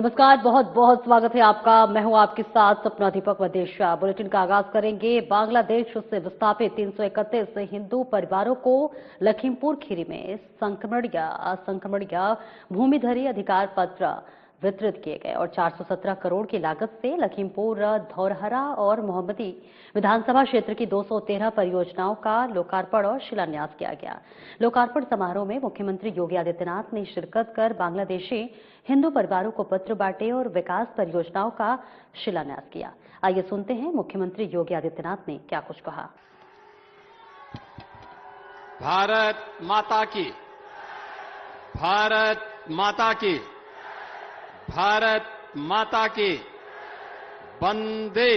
नमस्कार, बहुत बहुत स्वागत है आपका। मैं हूं आपके साथ सपना दीपक वदेशा। बुलेटिन का आगाज करेंगे। बांग्लादेश से विस्थापित 331 हिंदू परिवारों को लखीमपुर खीरी में संक्रमण या असंक्रमण या भूमिधरी अधिकार पत्र वितरित किए गए और 417 करोड़ की लागत से लखीमपुर, धौरहरा और मोहम्मदी विधानसभा क्षेत्र की 213 परियोजनाओं का लोकार्पण और शिलान्यास किया गया। लोकार्पण समारोह में मुख्यमंत्री योगी आदित्यनाथ ने शिरकत कर बांग्लादेशी हिंदू परिवारों को पत्र बांटे और विकास परियोजनाओं का शिलान्यास किया। आइए सुनते हैं मुख्यमंत्री योगी आदित्यनाथ ने क्या कुछ कहा। भारत माता की, भारत माता की, भारत माता की, वंदे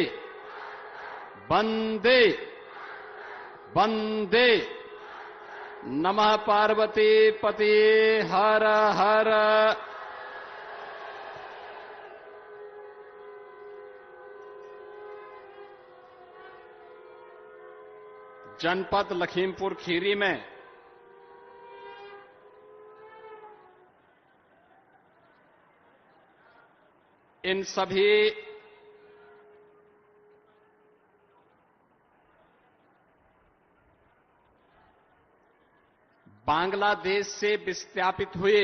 वंदे वंदे। नमः पार्वती पते हर हर। जनपद लखीमपुर खीरी में इन सभी बांग्लादेश से विस्थापित हुए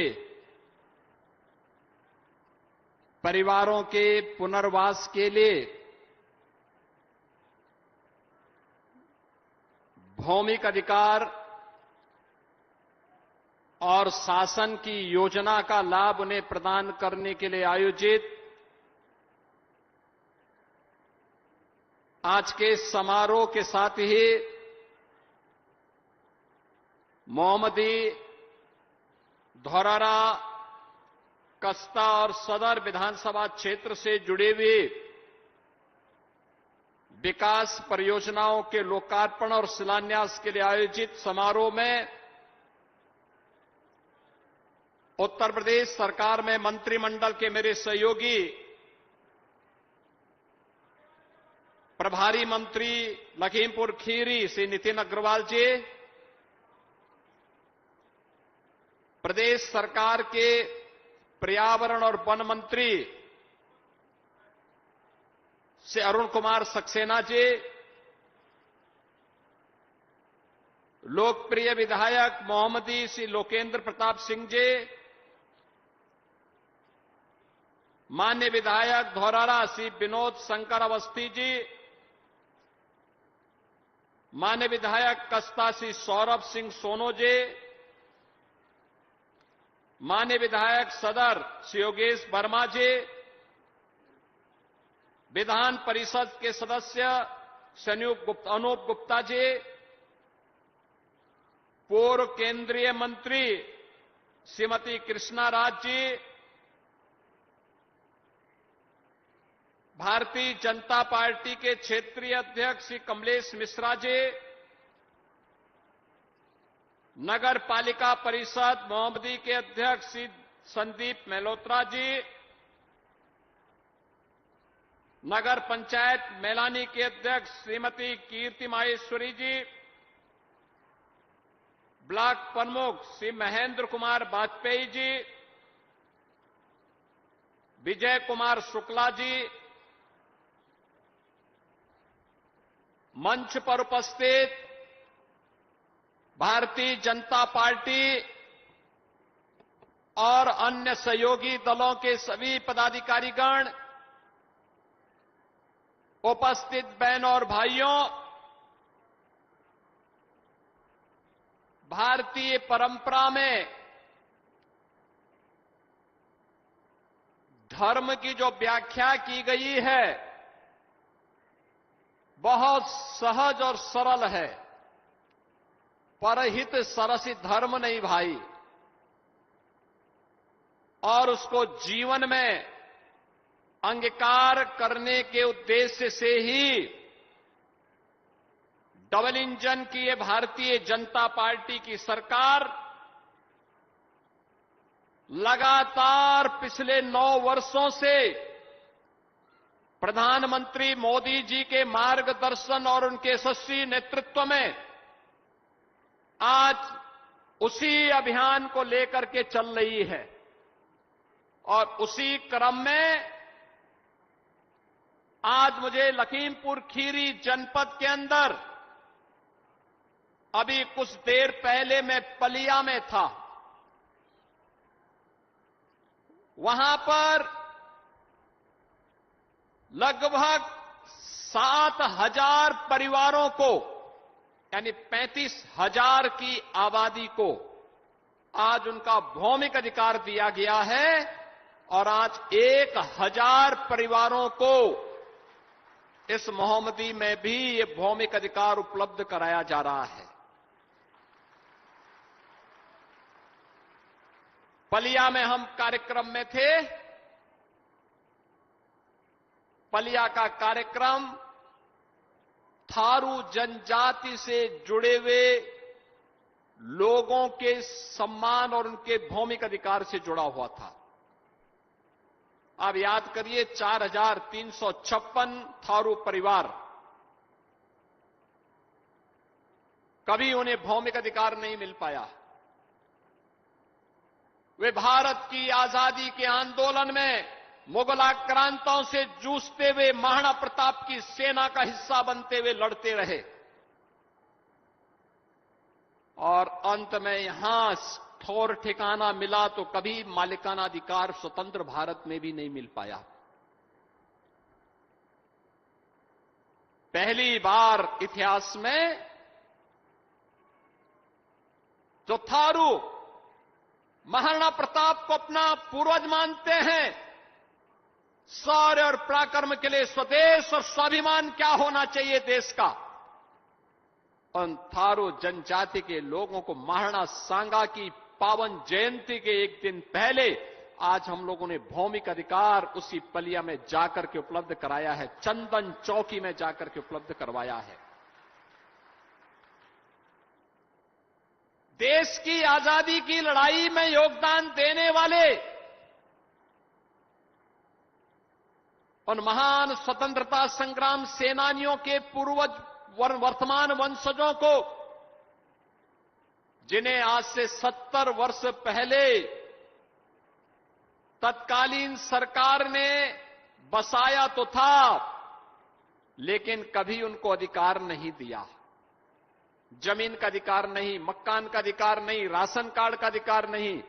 परिवारों के पुनर्वास के लिए भौमिक अधिकार और शासन की योजना का लाभ उन्हें प्रदान करने के लिए आयोजित आज के समारोह के साथ ही मोहम्मदी, धौरहरा, कस्ता और सदर विधानसभा क्षेत्र से जुड़े हुए विकास परियोजनाओं के लोकार्पण और शिलान्यास के लिए आयोजित समारोह में उत्तर प्रदेश सरकार में मंत्रिमंडल के मेरे सहयोगी प्रभारी मंत्री लखीमपुर खीरी श्री नितिन अग्रवाल जी, प्रदेश सरकार के पर्यावरण और वन मंत्री श्री अरुण कुमार सक्सेना जी, लोकप्रिय विधायक मोहम्मदी श्री लोकेंद्र प्रताप सिंह जी, मान्य विधायक धौरहरा श्री विनोद शंकर अवस्थी जी, मान्य विधायक कस्ता श्री सौरभ सिंह सोनो जी, मान्य विधायक सदर श्री योगेश वर्मा जी, विधान परिषद के सदस्य अनूप गुप्ता जी, पूर्व केंद्रीय मंत्री श्रीमती कृष्णा राज जी, भारतीय जनता पार्टी के क्षेत्रीय अध्यक्ष श्री कमलेश मिश्रा जी, नगर पालिका परिषद मोहम्मदी के अध्यक्ष श्री संदीप मेहलोत्रा जी, नगर पंचायत मैलानी के अध्यक्ष श्रीमती कीर्ति माहेश्वरी जी, ब्लॉक प्रमुख श्री महेंद्र कुमार वाजपेयी जी, विजय कुमार शुक्ला जी, मंच पर उपस्थित भारतीय जनता पार्टी और अन्य सहयोगी दलों के सभी पदाधिकारीगण, उपस्थित बहनों और भाइयों, भारतीय परंपरा में धर्म की जो व्याख्या की गई है बहुत सहज और सरल है। परहित सरसि धर्म नहीं भाई, और उसको जीवन में अंगीकार करने के उद्देश्य से ही डबल इंजन की ये भारतीय जनता पार्टी की सरकार लगातार पिछले 9 वर्षों से प्रधानमंत्री मोदी जी के मार्गदर्शन और उनके यशस्वी नेतृत्व में आज उसी अभियान को लेकर के चल रही है। और उसी क्रम में आज मुझे लखीमपुर खीरी जनपद के अंदर, अभी कुछ देर पहले मैं पलिया में था, वहां पर लगभग 7,000 परिवारों को, यानी 35,000 की आबादी को आज उनका भौमिक अधिकार दिया गया है और आज 1,000 परिवारों को इस मोहम्मदी में भी ये भौमिक अधिकार उपलब्ध कराया जा रहा है। पलिया में हम कार्यक्रम में थे। पलिया का कार्यक्रम थारू जनजाति से जुड़े हुए लोगों के सम्मान और उनके भौमिक अधिकार से जुड़ा हुआ था। आप याद करिए, 4,356 थारू परिवार, कभी उन्हें भौमिक अधिकार नहीं मिल पाया। वे भारत की आजादी के आंदोलन में मुगल आक्रांताओं से जूझते हुए महाराणा प्रताप की सेना का हिस्सा बनते हुए लड़ते रहे और अंत में यहां ठौर ठिकाना मिला तो कभी मालिकाना अधिकार स्वतंत्र भारत में भी नहीं मिल पाया। पहली बार इतिहास में जो थारू महाराणा प्रताप को अपना पूर्वज मानते हैं, शौर्य और पराक्रम के लिए स्वदेश और स्वाभिमान क्या होना चाहिए देश का, उन थारू जनजाति के लोगों को महाराणा सांगा की पावन जयंती के एक दिन पहले आज हम लोगों ने भौमिक अधिकार उसी पलिया में जाकर के उपलब्ध कराया है, चंदन चौकी में जाकर के उपलब्ध करवाया है। देश की आजादी की लड़ाई में योगदान देने वाले उन महान स्वतंत्रता संग्राम सेनानियों के पूर्वज वर्तमान वंशजों को, जिन्हें आज से 70 वर्ष पहले तत्कालीन सरकार ने बसाया तो था, लेकिन कभी उनको अधिकार नहीं दिया। जमीन का अधिकार नहीं, मकान का अधिकार नहीं, राशन कार्ड का अधिकार नहीं।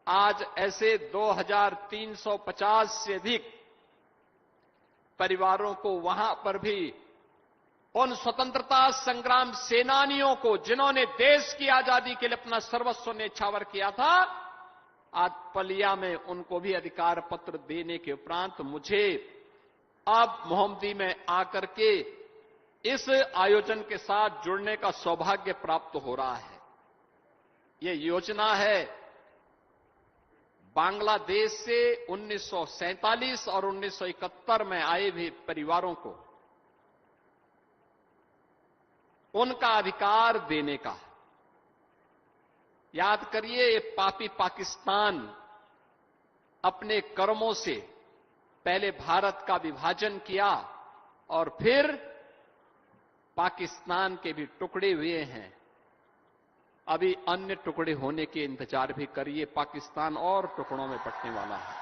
आज ऐसे 2,350 से अधिक परिवारों को वहां पर भी उन स्वतंत्रता संग्राम सेनानियों को, जिन्होंने देश की आजादी के लिए अपना सर्वस्व न्यौछावर किया था, आज पलिया में उनको भी अधिकार पत्र देने के उपरांत मुझे अब मोहम्मदी में आकर के इस आयोजन के साथ जुड़ने का सौभाग्य प्राप्त हो रहा है। यह योजना है बांग्लादेश से 1947 और 1971 में आए हुए परिवारों को उनका अधिकार देने का। याद करिए, ये पापी पाकिस्तान अपने कर्मों से पहले भारत का विभाजन किया और फिर पाकिस्तान के भी टुकड़े हुए हैं। अभी अन्य टुकड़े होने के इंतजार भी करिए, पाकिस्तान और टुकड़ों में बंटने वाला है।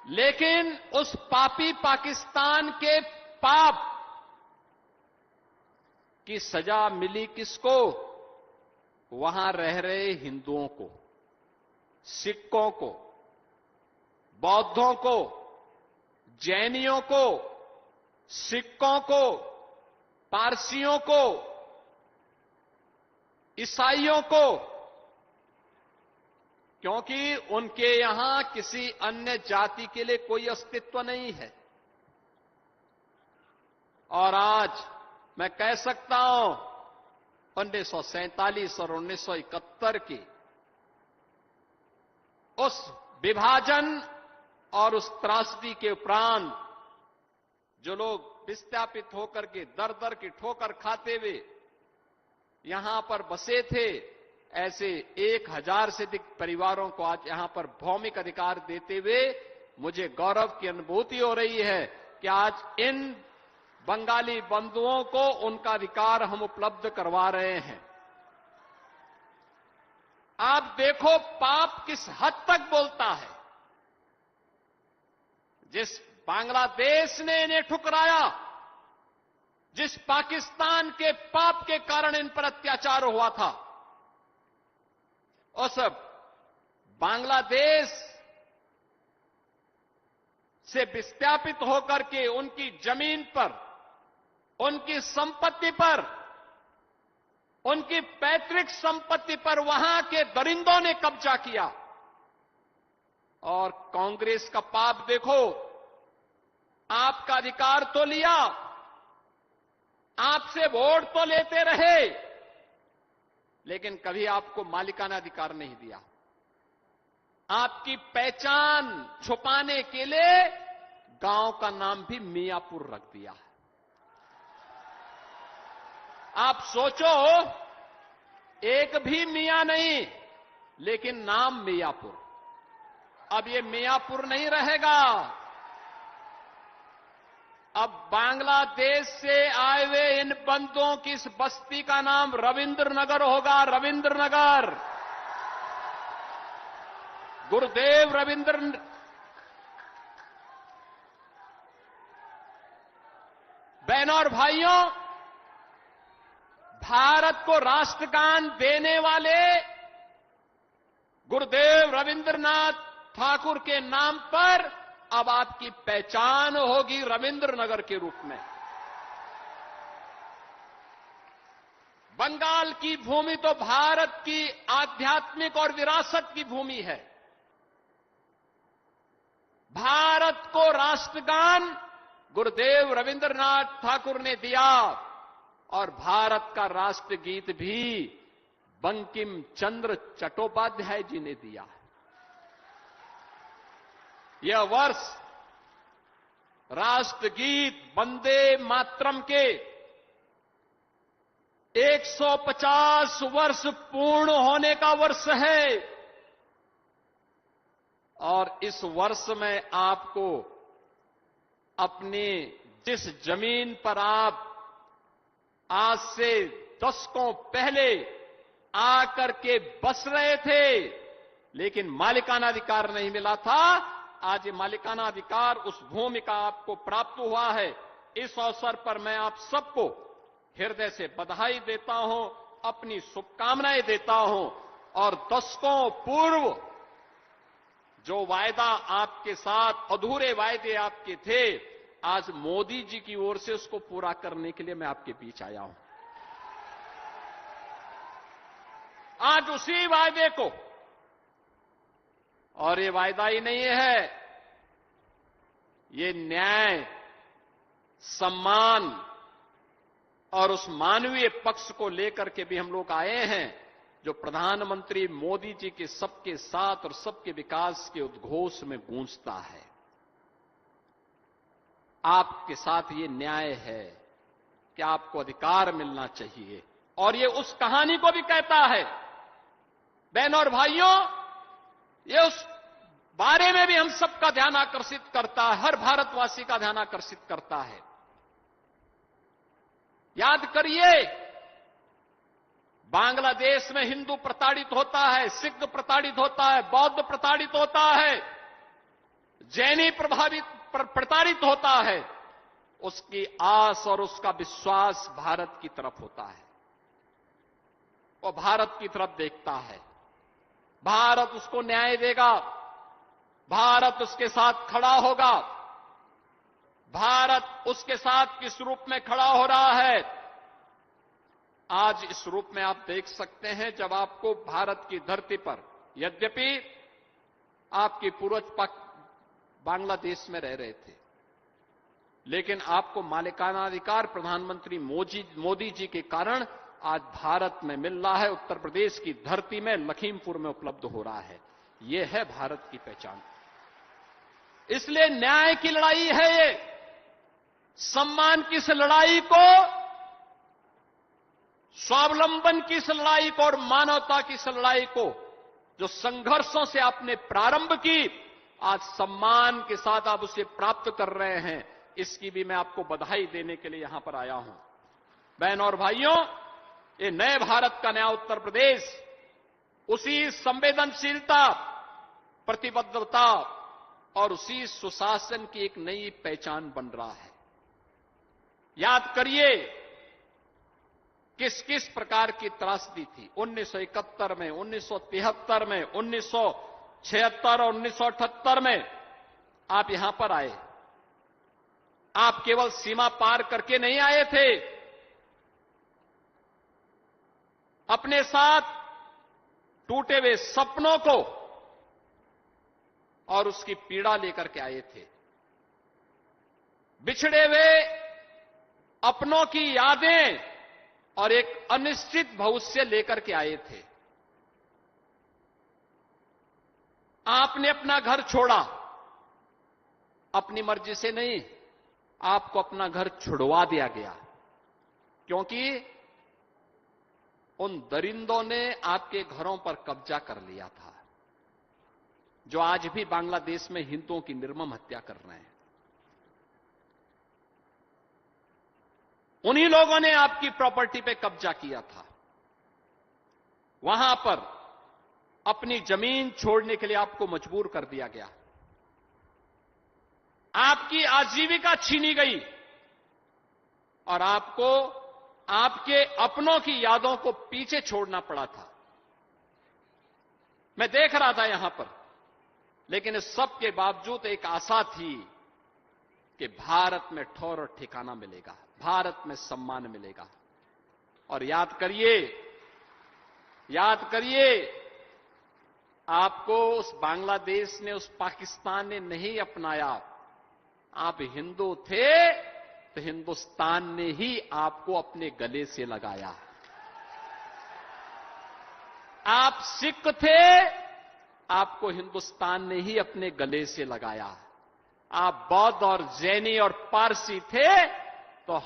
लेकिन उस पापी पाकिस्तान के पाप की सजा मिली किसको? वहां रह रहे हिंदुओं को, सिखों को, बौद्धों को, जैनियों को, सिखों को, पारसियों को, ईसाइयों को, क्योंकि उनके यहां किसी अन्य जाति के लिए कोई अस्तित्व नहीं है। और आज मैं कह सकता हूं, 1947 और 1971 की उस विभाजन और उस त्रासदी के उपरांत जो लोग विस्थापित होकर के दर दर की ठोकर खाते हुए यहां पर बसे थे, ऐसे 1,000 से अधिक परिवारों को आज यहां पर भौमिक अधिकार देते हुए मुझे गौरव की अनुभूति हो रही है कि आज इन बंगाली बंधुओं को उनका अधिकार हम उपलब्ध करवा रहे हैं। आप देखो पाप किस हद तक बोलता है। जिस बांग्लादेश ने इन्हें ठुकराया, जिस पाकिस्तान के पाप के कारण इन पर अत्याचार हुआ था, उस बांग्लादेश से विस्थापित होकर के उनकी जमीन पर, उनकी संपत्ति पर, उनकी पैतृक संपत्ति पर वहां के दरिंदों ने कब्जा किया। और कांग्रेस का पाप देखो, आपका अधिकार तो लिया, आपसे वोट तो लेते रहे, लेकिन कभी आपको मालिकाना अधिकार नहीं दिया। आपकी पहचान छुपाने के लिए गांव का नाम भी मियापुर रख दिया। आप सोचो, एक भी मियां नहीं, लेकिन नाम मियापुर। अब ये मियापुर नहीं रहेगा। अब बांग्लादेश से आए हुए इन बंदों की इस बस्ती का नाम रविंद्र नगर होगा। रविंद्र नगर, गुरुदेव रविंद्र। बहनों और भाइयों, भारत को राष्ट्रगान देने वाले गुरुदेव रविंद्रनाथ ठाकुर के नाम पर अब आपकी पहचान होगी रविंद्र नगर के रूप में। बंगाल की भूमि तो भारत की आध्यात्मिक और विरासत की भूमि है। भारत को राष्ट्रगान गुरुदेव रविंद्रनाथ ठाकुर ने दिया और भारत का राष्ट्रगीत भी बंकिम चंद्र चट्टोपाध्याय जी ने दिया। यह वर्ष राष्ट्रगीत वंदे मातरम के 150 वर्ष पूर्ण होने का वर्ष है। और इस वर्ष में आपको अपनी जिस जमीन पर आप आज से दशकों पहले आकर के बस रहे थे, लेकिन मालिकाना अधिकार नहीं मिला था, आज ये मालिकाना अधिकार उस भूमि का आपको प्राप्त हुआ है। इस अवसर पर मैं आप सबको हृदय से बधाई देता हूं, अपनी शुभकामनाएं देता हूं। और दशकों पूर्व जो वायदा आपके साथ, अधूरे वायदे आपके थे, आज मोदी जी की ओर से उसको पूरा करने के लिए मैं आपके बीच आया हूं। आज उसी वायदे को, और ये वायदा ही नहीं है, ये न्याय, सम्मान और उस मानवीय पक्ष को लेकर के भी हम लोग आए हैं जो प्रधानमंत्री मोदी जी के सबके साथ और सबके विकास के उद्घोष में गूंजता है। आपके साथ ये न्याय है कि आपको अधिकार मिलना चाहिए, और ये उस कहानी को भी कहता है। बहनों और भाइयों, ये उस बारे में भी हम सबका ध्यान आकर्षित करता है, हर भारतवासी का ध्यान आकर्षित करता है। याद करिए, बांग्लादेश में हिंदू प्रताड़ित होता है, सिख प्रताड़ित होता है, बौद्ध प्रताड़ित होता है, जैनी प्रताड़ित होता है। उसकी आस और उसका विश्वास भारत की तरफ होता है, वो भारत की तरफ देखता है। भारत उसको न्याय देगा, भारत उसके साथ खड़ा होगा। भारत उसके साथ किस रूप में खड़ा हो रहा है, आज इस रूप में आप देख सकते हैं। जब आपको भारत की धरती पर, यद्यपि आपके पूर्वज बांग्लादेश में रह रहे थे, लेकिन आपको मालिकाना अधिकार प्रधानमंत्री मोदी जी के कारण आज भारत में मिल रहा है। उत्तर प्रदेश की धरती में, लखीमपुर में उपलब्ध हो रहा है। यह है भारत की पहचान। इसलिए न्याय की लड़ाई है ये। सम्मान की इस लड़ाई को, स्वावलंबन की इस लड़ाई को और मानवता की इस लड़ाई को, जो संघर्षों से आपने प्रारंभ की, आज सम्मान के साथ आप उसे प्राप्त कर रहे हैं। इसकी भी मैं आपको बधाई देने के लिए यहां पर आया हूं। बहनों और भाइयों, ये नए भारत का नया उत्तर प्रदेश उसी संवेदनशीलता, प्रतिबद्धता और उसी सुशासन की एक नई पहचान बन रहा है। याद करिए किस किस प्रकार की त्रासदी थी 1971 में, 1973 में, 1976 और 1978 में। आप यहां पर आए, आप केवल सीमा पार करके नहीं आए थे, अपने साथ टूटे हुए सपनों को और उसकी पीड़ा लेकर के आए थे। बिछड़े हुए अपनों की यादें और एक अनिश्चित भविष्य लेकर के आए थे। आपने अपना घर छोड़ा, अपनी मर्जी से नहीं, आपको अपना घर छुड़वा दिया गया, क्योंकि उन दरिंदों ने आपके घरों पर कब्जा कर लिया था, जो आज भी बांग्लादेश में हिंदुओं की निर्मम हत्या कर रहे हैं। उन्हीं लोगों ने आपकी प्रॉपर्टी पे कब्जा किया था। वहां पर अपनी जमीन छोड़ने के लिए आपको मजबूर कर दिया गया, आपकी आजीविका छीनी गई और आपको आपके अपनों की यादों को पीछे छोड़ना पड़ा था। मैं देख रहा था यहां पर, लेकिन इस सब के बावजूद एक आशा थी कि भारत में ठौर और ठिकाना मिलेगा, भारत में सम्मान मिलेगा। और याद करिए, आपको उस बांग्लादेश ने, उस पाकिस्तान ने नहीं अपनाया। आप हिंदू थे तो हिंदुस्तान ने ही आपको अपने गले से लगाया। आप सिख थे, आपको हिंदुस्तान ने ही अपने गले से लगाया। आप बौद्ध और जैनी और पारसी थे तो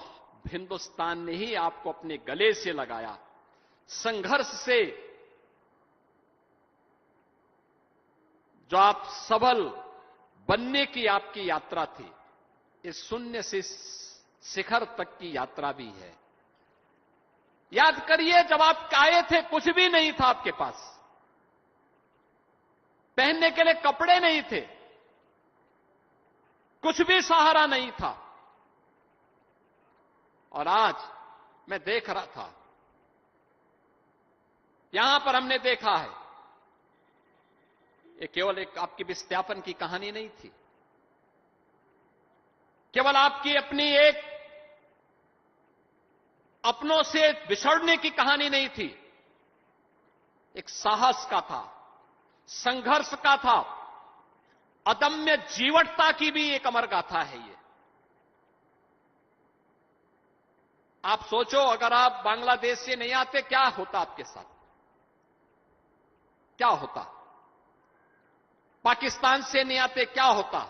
हिंदुस्तान ने ही आपको अपने गले से लगाया। संघर्ष से जो आप सबल बनने की आपकी यात्रा थी, इस शून्य से शिखर तक की यात्रा भी है। याद करिए, जब आप आए थे कुछ भी नहीं था आपके पास, पहनने के लिए कपड़े नहीं थे, कुछ भी सहारा नहीं था। और आज मैं देख रहा था, यहां पर हमने देखा है, ये केवल एक आपकी विस्थापन की कहानी नहीं थी, केवल आपकी अपनी एक अपनों से बिछड़ने की कहानी नहीं थी, एक साहस का था, संघर्ष का था, अदम्य जीवटता की भी एक अमर गाथा है ये। आप सोचो, अगर आप बांग्लादेश से नहीं आते, क्या होता आपके साथ, क्या होता? पाकिस्तान से नहीं आते, क्या होता?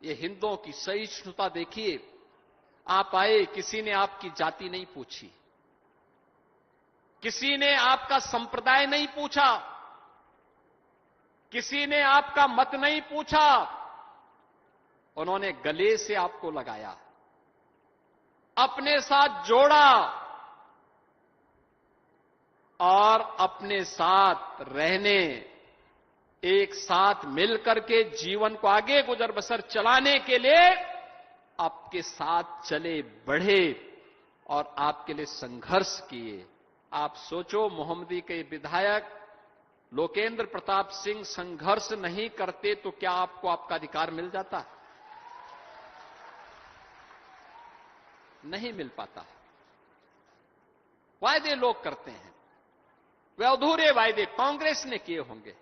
ये हिंदुओं की सहिष्णुता देखिए। आप आए, किसी ने आपकी जाति नहीं पूछी, किसी ने आपका संप्रदाय नहीं पूछा, किसी ने आपका मत नहीं पूछा, उन्होंने गले से आपको लगाया, अपने साथ जोड़ा और अपने साथ रहने, एक साथ मिलकर के जीवन को आगे गुजर बसर चलाने के लिए आपके साथ चले, बढ़े और आपके लिए संघर्ष किए। आप सोचो, मोहम्मदी के विधायक लोकेंद्र प्रताप सिंह संघर्ष नहीं करते तो क्या आपको आपका अधिकार मिल जाता? नहीं मिल पाता। वायदे लोग करते हैं, वे अधूरे वायदे कांग्रेस ने किए होंगे,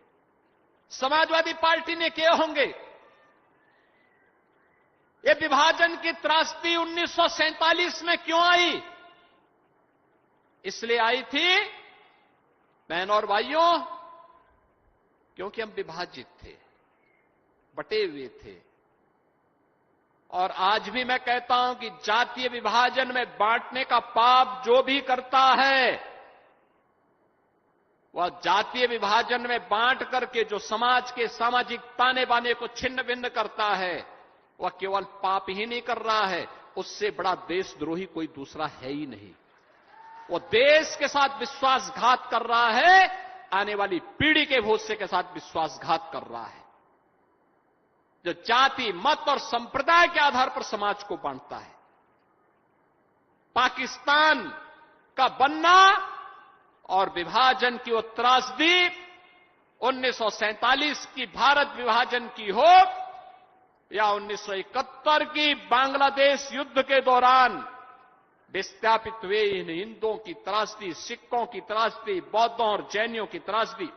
समाजवादी पार्टी ने किए होंगे। ये विभाजन की त्रासदी 1947 में क्यों आई? इसलिए आई थी, बहनों और भाइयों, क्योंकि हम विभाजित थे, बटे हुए थे। और आज भी मैं कहता हूं कि जातीय विभाजन में बांटने का पाप जो भी करता है, वह जातीय विभाजन में बांट करके जो समाज के सामाजिक ताने बाने को छिन्न भिन्न करता है, वह केवल पाप ही नहीं कर रहा है, उससे बड़ा देशद्रोही कोई दूसरा है ही नहीं। वो देश के साथ विश्वासघात कर रहा है, आने वाली पीढ़ी के भविष्य के साथ विश्वासघात कर रहा है, जो जाति, मत और संप्रदाय के आधार पर समाज को बांटता है। पाकिस्तान का बनना और विभाजन की वो त्रासदी 1947 की भारत विभाजन की हो या 1971 की बांग्लादेश युद्ध के दौरान विस्थापित हुए इन हिंदुओं की त्रासदी, सिखों की त्रासदी, बौद्धों और जैनियों की त्रासदी,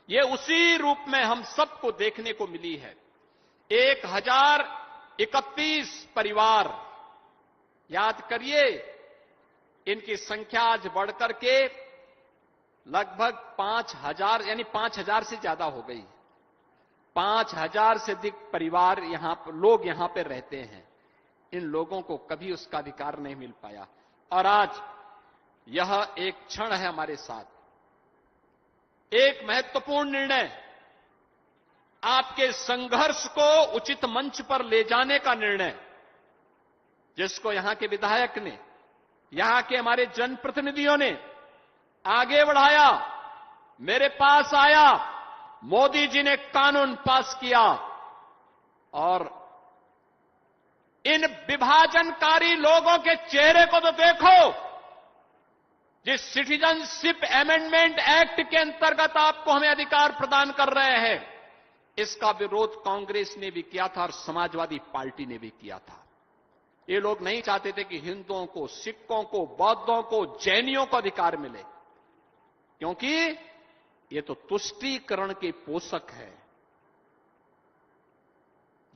ये उसी रूप में हम सबको देखने को मिली है। 1031 परिवार, याद करिए, इनकी संख्या आज बढ़कर के लगभग 5000 यानी 5000 से ज्यादा हो गई। 5000 से अधिक परिवार लोग यहां पर रहते हैं। इन लोगों को कभी उसका अधिकार नहीं मिल पाया और आज यह एक क्षण है हमारे साथ, एक महत्वपूर्ण निर्णय, आपके संघर्ष को उचित मंच पर ले जाने का निर्णय, जिसको यहां के विधायक ने, यहां के हमारे जनप्रतिनिधियों ने आगे बढ़ाया, मेरे पास आया, मोदी जी ने कानून पास किया और इन विभाजनकारी लोगों के चेहरे को तो देखो। जिस सिटीजनशिप अमेंडमेंट एक्ट के अंतर्गत आपको हमें अधिकार प्रदान कर रहे हैं, इसका विरोध कांग्रेस ने भी किया था और समाजवादी पार्टी ने भी किया था। ये लोग नहीं चाहते थे कि हिंदुओं को, सिखों को, बौद्धों को, जैनियों को अधिकार मिले, क्योंकि ये तो तुष्टीकरण के पोषक है।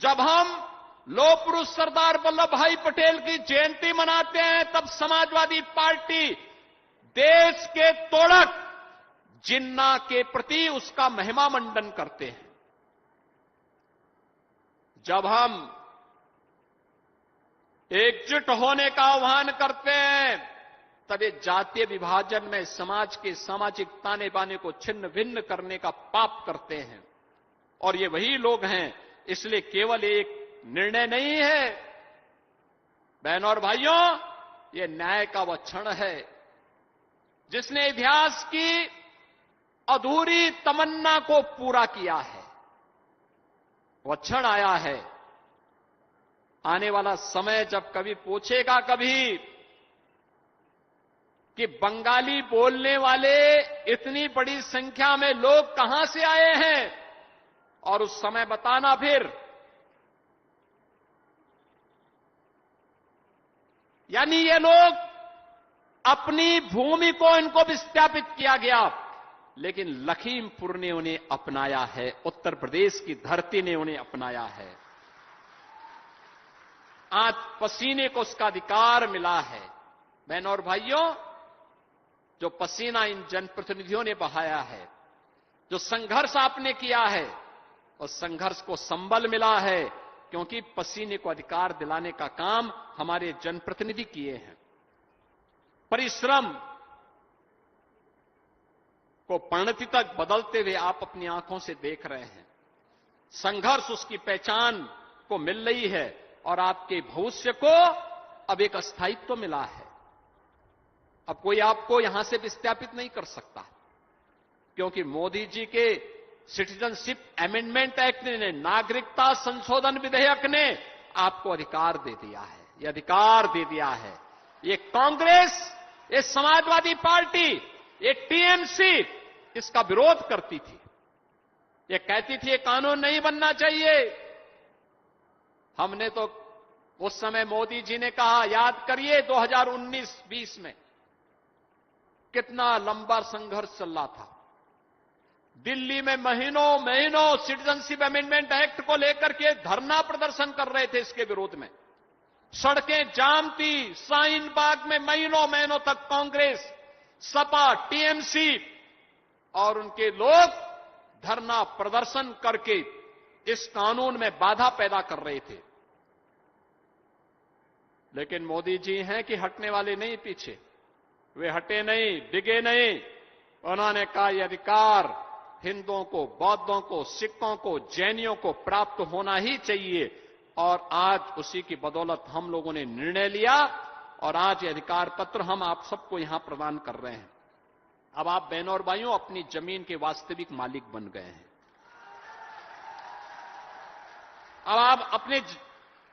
जब हम लौह पुरुष सरदार वल्लभ भाई पटेल की जयंती मनाते हैं, तब समाजवादी पार्टी देश के तोड़क जिन्ना के प्रति उसका महिमा मंडन करते हैं। जब हम एकजुट होने का आह्वान करते हैं, तब ये जातीय विभाजन में समाज के सामाजिक ताने बाने को छिन्न भिन्न करने का पाप करते हैं। और ये वही लोग हैं, इसलिए केवल एक निर्णय नहीं है बहनों और भाइयों, ये न्याय का वह क्षण है जिसने इतिहास की अधूरी तमन्ना को पूरा किया है। वह क्षण आया है। आने वाला समय जब कभी पूछेगा कभी कि बंगाली बोलने वाले इतनी बड़ी संख्या में लोग कहां से आए हैं, और उस समय बताना फिर, यानी ये लोग अपनी भूमि को इनको विस्थापित किया गया, लेकिन लखीमपुर ने उन्हें अपनाया है, उत्तर प्रदेश की धरती ने उन्हें अपनाया है। आज पसीने को उसका अधिकार मिला है। बहनों और भाइयों, जो पसीना इन जनप्रतिनिधियों ने बहाया है, जो संघर्ष आपने किया है, उस संघर्ष को संबल मिला है, क्योंकि पसीने को अधिकार दिलाने का काम हमारे जनप्रतिनिधि किए हैं। परिश्रम को परिणति तक बदलते हुए आप अपनी आंखों से देख रहे हैं। संघर्ष उसकी पहचान को मिल रही है और आपके भविष्य को अब एक अस्थायित्व मिला है। अब कोई आपको यहां से विस्थापित नहीं कर सकता, क्योंकि मोदी जी के सिटीजनशिप अमेंडमेंट एक्ट ने, नागरिकता संशोधन विधेयक ने आपको अधिकार दे दिया है। ये अधिकार दे दिया है। ये कांग्रेस, ये समाजवादी पार्टी, ये टीएमसी इसका विरोध करती थी। ये कहती थी ये कानून नहीं बनना चाहिए। हमने तो उस समय मोदी जी ने कहा, याद करिए 2019-20 में कितना लंबा संघर्ष चल रहा था। दिल्ली में महीनों महीनों सिटीजनशिप अमेंडमेंट एक्ट को लेकर के धरना प्रदर्शन कर रहे थे। इसके विरोध में सड़कें जाम थी। शाहीन बाग में महीनों महीनों तक कांग्रेस, सपा, टीएमसी और उनके लोग धरना प्रदर्शन करके इस कानून में बाधा पैदा कर रहे थे। लेकिन मोदी जी हैं कि हटने वाले नहीं पीछे। वे हटे नहीं, डिगे नहीं। उन्होंने कहा यह अधिकार हिंदुओं को, बौद्धों को, सिखों को, जैनियों को प्राप्त होना ही चाहिए। और आज उसी की बदौलत हम लोगों ने निर्णय लिया और आज ये अधिकार पत्र हम आप सबको यहां प्रदान कर रहे हैं। अब आप बहनों और भाइयों अपनी जमीन के वास्तविक मालिक बन गए हैं।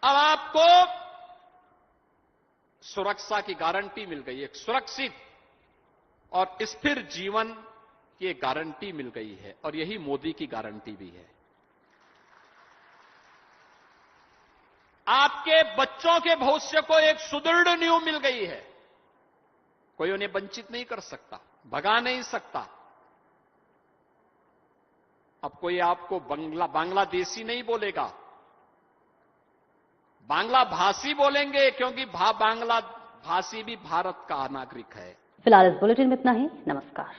अब आपको सुरक्षा की गारंटी मिल गई, एक सुरक्षित और स्थिर जीवन की एक गारंटी मिल गई है, और यही मोदी की गारंटी भी है। आपके बच्चों के भविष्य को एक सुदृढ़ नींव मिल गई है। कोई उन्हें वंचित नहीं कर सकता, भगा नहीं सकता। अब कोई आपको बांग्लादेशी नहीं बोलेगा, बांग्ला भाषी बोलेंगे, क्योंकि बांग्ला भाषी भी भारत का नागरिक है। फिलहाल इस बुलेटिन में इतना ही। नमस्कार।